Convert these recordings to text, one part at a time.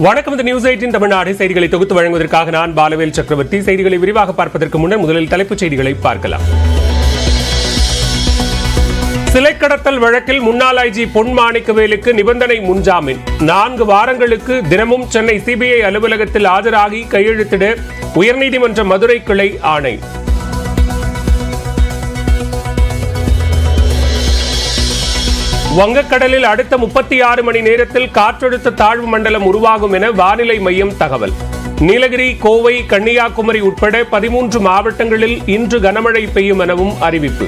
வணக்கம். இந்த நியூஸ் 18 தமிழ்நாடு செய்திகளை தொகுத்து வழங்குவதற்காக நான் பாலவேல் சக்கரவர்த்தி. செய்திகளை விரிவாக பார்ப்பதற்கு முன்னர் முதலில் தலைப்புச் செய்திகளை பார்க்கலாம். சிலை கடத்தல் வழக்கில் முன்னாள் ஐஜி பொன் மாணிக்கவேலுக்கு நிபந்தனை முன்ஜாமீன். 4 வாரங்களுக்கு தினமும் சென்னை சிபிஐ அலுவலகத்தில் ஆஜராகி கையெழுத்திட உயர்நீதிமன்ற மதுரை கிளை ஆணை. வங்கக்கடலில் அடுத்த 36 மணி நேரத்தில் காற்றழுத்த தாழ்வு மண்டலம் உருவாகும் என வானிலை மையம் தகவல். நீலகிரி, கோவை, கன்னியாகுமரி உட்பட 13 மாவட்டங்களில் இன்று கனமழை பெய்யும் எனவும் அறிவிப்பு.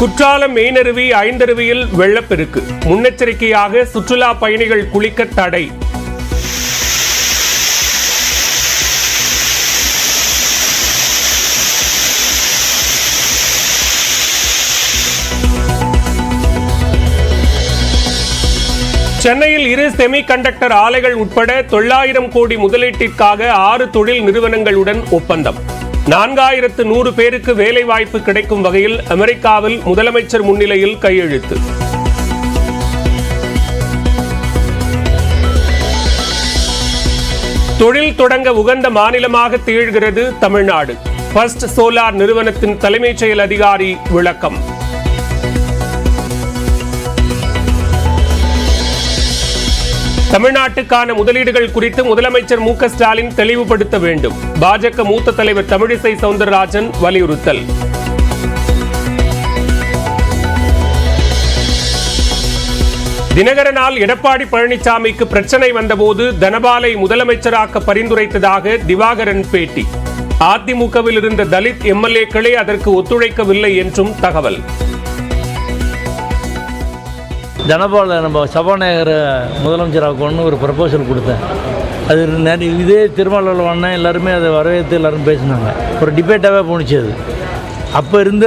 குற்றாலம் மெயினருவி, ஐந்தருவியில் வெள்ளப்பெருக்கு. முன்னெச்சரிக்கையாக சுற்றுலா பயணிகள் குளிக்க தடை. சென்னையில் 2 செமி கண்டக்டர் ஆலைகள் உட்பட 900 கோடி முதலீட்டிற்காக 6 தொழில் நிறுவனங்களுடன் ஒப்பந்தம். 4100 பேருக்கு வேலைவாய்ப்பு கிடைக்கும் வகையில் அமெரிக்காவில் முதலமைச்சர் முன்னிலையில் கையெழுத்து. தொழில் தொடங்க உகந்த மாநிலமாக திகழ்கிறது தமிழ்நாடு. ஃபர்ஸ்ட் சோலார் நிறுவனத்தின் தலைமைச் செயல் அதிகாரி விளக்கம். தமிழ்நாட்டுக்கான முதலீடுகள் குறித்து முதலமைச்சர் மு.க. ஸ்டாலின் தெளிவுபடுத்த வேண்டும். பாஜக மூத்த தலைவர் தமிழிசை சவுந்தரராஜன் வலியுறுத்தல். தினகரனால் எடப்பாடி பழனிசாமிக்கு பிரச்சனை வந்தபோது தனபாலை முதலமைச்சராக்க பரிந்துரைத்ததாக திவாகரன் பேட்டி. அதிமுகவில் இருந்த தலித் எம்எல்ஏக்களே அதற்கு ஒத்துழைக்கவில்லை என்றும் தகவல். தனபால நம்ம சபாநாயகர் முதலமைச்சராகணும்னு ஒரு ப்ரப்போசல் கொடுத்தேன். அது இதே திருமாவளவன் வந்தேன், எல்லாருமே அதை வரவேற்று எல்லோரும் பேசினாங்க. ஒரு டிபேட்டாகவே போணுச்சு. அது அப்போ இருந்த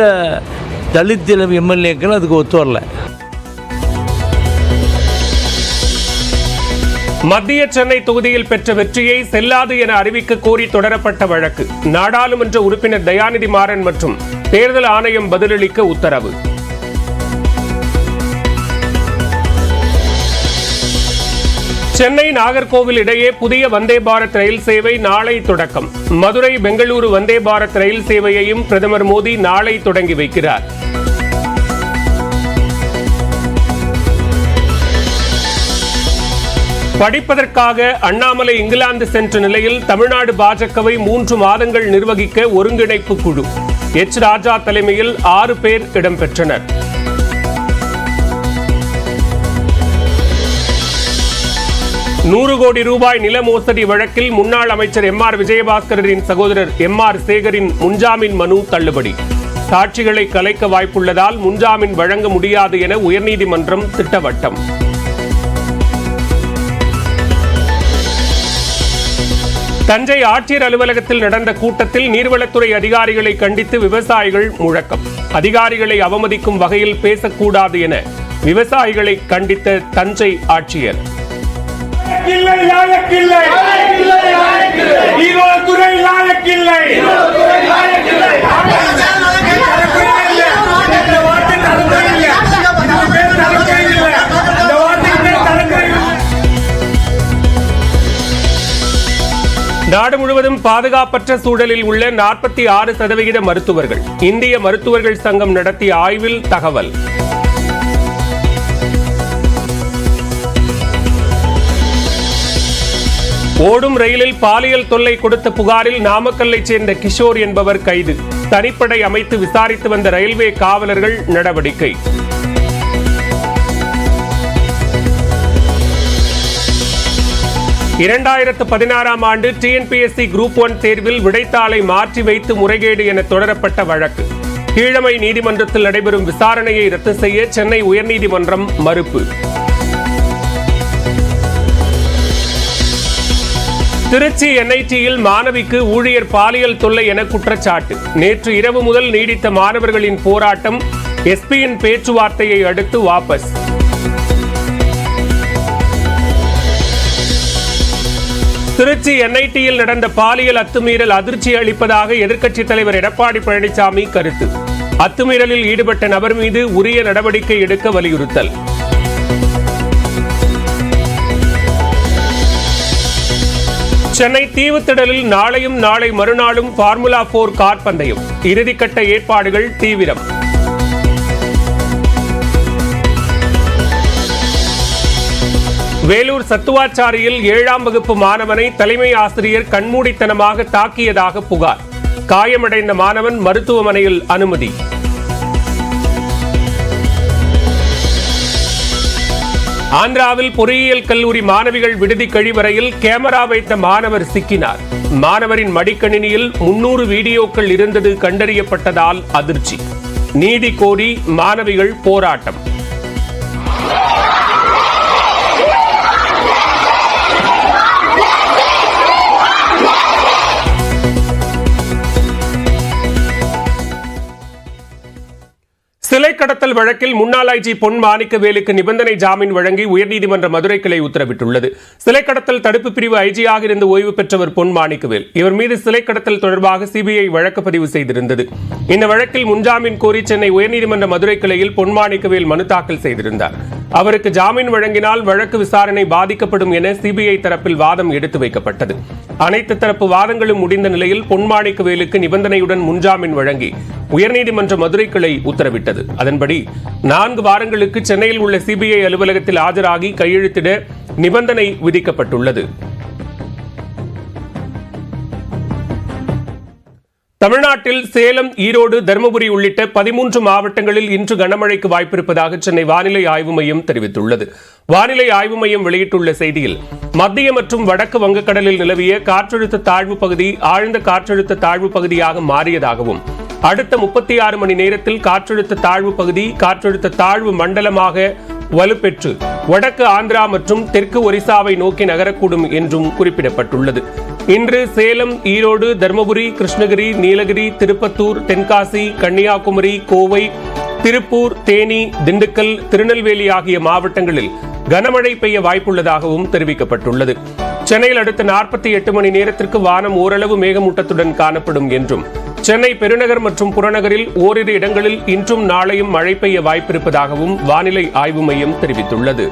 தலித் எம்எல்ஏக்கள் அதுக்கு ஒத்து வரல. மத்திய சென்னை தொகுதியில் பெற்ற வெற்றியை செல்லாது என அறிவிக்க கோரி தொடரப்பட்ட வழக்கு. நாடாளுமன்ற உறுப்பினர் தயாநிதி மாறன் மற்றும் தேர்தல் ஆணையம் பதிலளிக்க உத்தரவு. சென்னை நாகர்கோவில் இடையே புதிய வந்தே பாரத் ரயில் சேவை நாளை தொடக்கம். மதுரை, பெங்களூரு வந்தே பாரத் ரயில் சேவையையும் பிரதமர் மோடி நாளை தொடங்கி வைக்கிறார். படிப்பதற்காக அண்ணாமலை இங்கிலாந்து சென்ற நிலையில் தமிழ்நாடு பாஜகவை 3 மாதங்கள் நிர்வகிக்க ஒருங்கிணைப்பு குழு. எச். ராஜா தலைமையில் 6 பேர் இடம்பெற்றனர். ₹100 கோடி நில மோசடி வழக்கில் முன்னாள் அமைச்சர் M.R. விஜயபாஸ்கரின் சகோதரர் M.R. சேகரின் முன்ஜாமீன் மனு தள்ளுபடி. சாட்சிகளை கலைக்க வாய்ப்புள்ளதால் முன்ஜாமீன் வழங்க முடியாது என உயர்நீதிமன்றம் திட்டவட்டம். தஞ்சை ஆட்சியர் அலுவலகத்தில் நடந்த கூட்டத்தில் நீர்வளத்துறை அதிகாரிகளை கண்டித்து விவசாயிகள் முழக்கம். அதிகாரிகளை அவமதிக்கும் வகையில் பேசக்கூடாது என விவசாயிகளை கண்டித்த தஞ்சை ஆட்சியர். நாடு முழுவதும் பாதுகாப்பற்ற சூழலில் உள்ள 46% மருத்துவர்கள். இந்திய மருத்துவர்கள் சங்கம் நடத்திய ஆய்வில் தகவல். ஓடும் ரயிலில் பாலியல் தொல்லை கொடுத்த புகாரில் நாமக்கல்லைச் சேர்ந்த கிஷோர் என்பவர் கைது. தனிப்படை அமைத்து விசாரித்து வந்த ரயில்வே காவலர்கள் நடவடிக்கை. ஆண்டு TNPSC Group 1 தேர்வில் விடைத்தாளை மாற்றி வைத்து முறைகேடு என தொடரப்பட்ட வழக்கு. கீழமை நீதிமன்றத்தில் நடைபெறும் விசாரணையை ரத்து செய்ய சென்னை உயர்நீதிமன்றம் மறுப்பு. திருச்சி NITயில் மாணவிக்கு ஊழியர் பாலியல் தொல்லை என குற்றச்சாட்டு. நேற்று இரவு முதல் நீடித்த மாணவர்களின் போராட்டம் எஸ்பியின் பேச்சுவார்த்தையை அடுத்து வாபஸ். திருச்சி NITயில் நடந்த பாலியல் அத்துமீறல் அதிர்ச்சி அளிப்பதாக எதிர்க்கட்சித் தலைவர் எடப்பாடி பழனிசாமி கருத்து. அத்துமீறலில் ஈடுபட்ட நபர் மீது உரிய நடவடிக்கை எடுக்க வலியுறுத்தல். சென்னை தீவுத்திடலில் நாளையும் நாளை மறுநாளும் ஃபார்முலா 4 கார் பந்தயம். இறுதிக்கட்ட ஏற்பாடுகள் தீவிரம். வேலூர் சத்துவாச்சாரியில் 7ஆம் வகுப்பு மாணவனை தலைமை ஆசிரியர் கண்மூடித்தனமாக தாக்கியதாக புகார். காயமடைந்த மாணவன் மருத்துவமனையில் அனுமதி. ஆந்திராவில் பொறியியல் கல்லூரி மாணவிகள் விடுதி கழிவறையில் கேமரா வைத்த மாணவர் சிக்கினார். மாணவரின் மடிக்கணினியில் 300 வீடியோக்கள் இருந்தது கண்டறியப்பட்டதால் அதிர்ச்சி. நீதி கோரி மாணவிகள் போராட்டம். சிலை கடத்தல் வழக்கில் முன்னாள் ஐஜி பொன் மாணிக்கவேலுக்கு நிபந்தனை ஜாமீன் வழங்கி உயர்நீதிமன்ற மதுரை கிளை உத்தரவிட்டுள்ளது. சிலை கடத்தல் தடுப்பு பிரிவு ஐஜியாக இருந்து ஓய்வு பெற்றவர் பொன் மாணிக்கவேல். இவர் மீது சிலை கடத்தல் தொடர்பாக சிபிஐ வழக்கு பதிவு செய்திருந்தது. இந்த வழக்கில் முன்ஜாமீன் கோரி சென்னை உயர்நீதிமன்ற மதுரை கிளையில் பொன் மாணிக்கவேல் மனு தாக்கல் செய்திருந்தார். அவருக்கு ஜாமீன் வழங்கினால் வழக்கு விசாரணை பாதிக்கப்படும் என சிபிஐ தரப்பில் வாதம் எடுத்து வைக்கப்பட்டது. அனைத்து தரப்பு வாதங்களும் முடிந்த நிலையில் பொன் மாணிக்கவேலுக்கு நிபந்தனையுடன் முன்ஜாமீன் வழங்கி உயர்நீதிமன்ற மதுரை கிளை உத்தரவிட்டது. அதன்படி 4 வாரங்களுக்கு சென்னையில் உள்ள சிபிஐ அலுவலகத்தில் ஆஜராகி கையெழுத்திட நிபந்தனை விதிக்கப்பட்டுள்ளது. தமிழ்நாட்டில் சேலம், ஈரோடு, தருமபுரி உள்ளிட்ட 13 மாவட்டங்களில் இன்று கனமழைக்கு வாய்ப்பிருப்பதாக சென்னை வானிலை ஆய்வு மையம் தெரிவித்துள்ளது. வானிலை ஆய்வு மையம் வெளியிட்டுள்ள செய்தியில், மத்திய மற்றும் வடக்கு வங்கக்கடலில் நிலவிய காற்றழுத்த தாழ்வு பகுதி ஆழ்ந்த காற்றழுத்த தாழ்வு பகுதியாக மாறியதாகவும், அடுத்த 36 மணி நேரத்தில் காற்றழுத்த தாழ்வு பகுதி காற்றழுத்த தாழ்வு மண்டலமாக வலுப்பெற்று வடக்கு ஆந்திரா மற்றும் தெற்கு ஒரிசாவை நோக்கி நகரக்கூடும் என்றும் குறிப்பிடப்பட்டுள்ளது. இன்று சேலம், ஈரோடு, தருமபுரி, கிருஷ்ணகிரி, நீலகிரி, திருப்பத்தூர், தென்காசி, கன்னியாகுமரி, கோவை, திருப்பூர், தேனி, திண்டுக்கல், திருநெல்வேலி ஆகிய மாவட்டங்களில் கனமழை பெய்ய வாய்ப்புள்ளதாகவும் தெரிவிக்கப்பட்டுள்ளது. சென்னையில் அடுத்த 48 மணி நேரத்திற்கு வானம் ஓரளவு மேகமூட்டத்துடன் காணப்படும் என்றும், சென்னை பெருநகர் மற்றும் புறநகரில் ஓரிரு இடங்களில் இன்றும் நாளையும் மழை பெய்ய வாய்ப்பிருப்பதாகவும் வானிலை ஆய்வு மையம் தெரிவித்துள்ளது.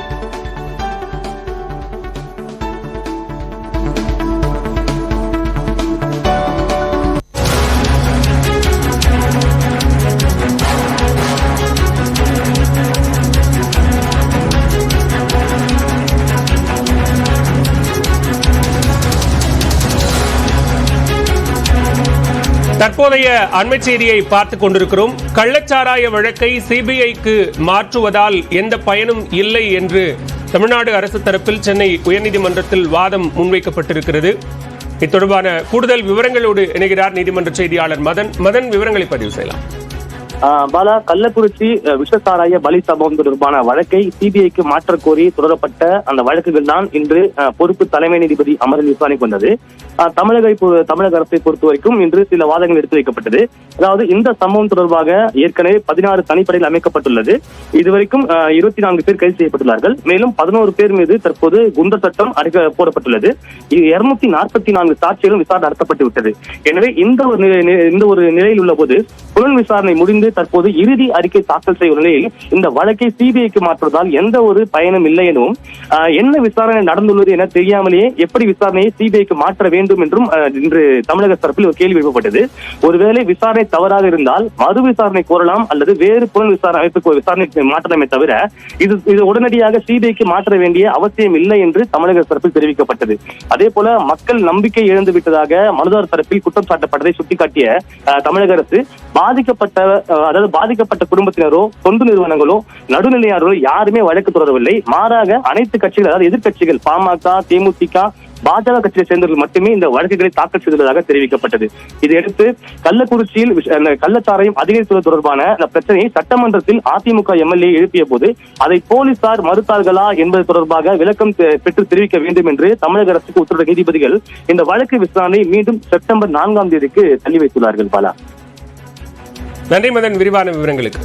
தற்போதைய அண்மை செய்தியை பார்த்துக் கொண்டிருக்கிறோம். கள்ளச்சாராய வழக்கை சிபிஐக்கு மாற்றுவதால் எந்த பயனும் இல்லை என்று தமிழ்நாடு அரசு தரப்பில் சென்னை உயர்நீதிமன்றத்தில் வாதம் முன்வைக்கப்பட்டிருக்கிறது. இது தொடர்பான கூடுதல் விவரங்களோடு இணைகிறார் நீதிமன்ற செய்தியாளர் மதன். விவரங்களை பதிவு செய்யலாம். பாலா, கள்ளக்குறிச்சி விஷசாராய பலி சம்பவம் தொடர்பான வழக்கை சிபிஐக்கு மாற்ற கோரி தொடரப்பட்ட அந்த வழக்குகள் தான் இன்று பொறுப்பு தலைமை நீதிபதி அமர்வில் விசாரணைக்கு வந்தது. தமிழக அரசை பொறுத்த வரைக்கும் இன்று சில வாதங்கள் எடுத்து வைக்கப்பட்டது. அதாவது இந்த சம்பவம் தொடர்பாக ஏற்கனவே 16 தனிப்படையில் அமைக்கப்பட்டுள்ளது. இதுவரைக்கும் 24 பேர் கைது செய்யப்பட்டுள்ளார்கள். மேலும் 11 பேர் மீது தற்போது குண்டர் சட்டம் போடப்பட்டுள்ளது. 244 சாட்சிகளும் விசாரணை நடத்தப்பட்டு விட்டது. எனவே இந்த ஒரு நிலையில் உள்ள போது புலன் விசாரணை முடிந்து தற்போது இறுதி அறிக்கை தாக்கல் செய்யும் நிலையில் இந்த வழக்கை சிபிஐக்கு மாற்றுவதால் எந்த ஒரு பயனும் இல்லை எனவும், என்ன விசாரணை நடந்துள்ளது என தெரியாமலேயே எப்படி விசாரணையை சிபிஐக்கு மாற்ற வேண்டும் என்றும் இன்று தமிழக தரப்பில் ஒரு கேள்வி எழுப்பப்பட்டது. ஒருவேளை விசாரணை தவறாக இருந்தால் மறு விசாரணை கோரலாம் அல்லது வேறு புலன் விசாரணை அமைப்புக்கு விசாரணை மாற்றலாமே தவிர இது உடனடியாக சிபிஐக்கு மாற்ற வேண்டிய அவசியம் இல்லை என்று தமிழக தரப்பில் தெரிவிக்கப்பட்டது. அதே போல மக்கள் நம்பிக்கை இழந்து விட்டதாக மனுதாரர் தரப்பில் குற்றம் சாட்டப்பட்டதை சுட்டிக்காட்டிய தமிழக அரசு பாதிக்கப்பட்ட குடும்பத்தினரோ தொண்டு நிறுவனங்களோ நடுநிலையாளர்களோ யாருமே வழக்கு தொடரவில்லை. மாறாக அனைத்து கட்சிகள், அதாவது எதிர்கட்சிகள் பாமக, தேமுதிக, பாஜக கட்சியை சேர்ந்தவர்கள் மட்டுமே இந்த வழக்குகளை தாக்கல் செய்துள்ளதாக தெரிவிக்கப்பட்டது. இதையடுத்து கள்ளக்குறிச்சியில் கள்ளச்சாராயம் அதிகரித்துள்ளது தொடர்பான இந்த பிரச்சனையை சட்டமன்றத்தில் அதிமுக எம்எல்ஏ எழுப்பிய போது அதை போலீசார் மறுத்தார்களா என்பது தொடர்பாக விளக்கம் பெற்று தெரிவிக்க வேண்டும் என்று தமிழக அரசுக்கு உத்தரவிட்ட நீதிபதிகள் இந்த வழக்கு விசாரணை மீண்டும் செப்டம்பர் 4ஆம் தேதிக்கு தள்ளி வைத்துள்ளார்கள். பாலா, நன்றி மதன், விரிவான விவரங்களுக்கு.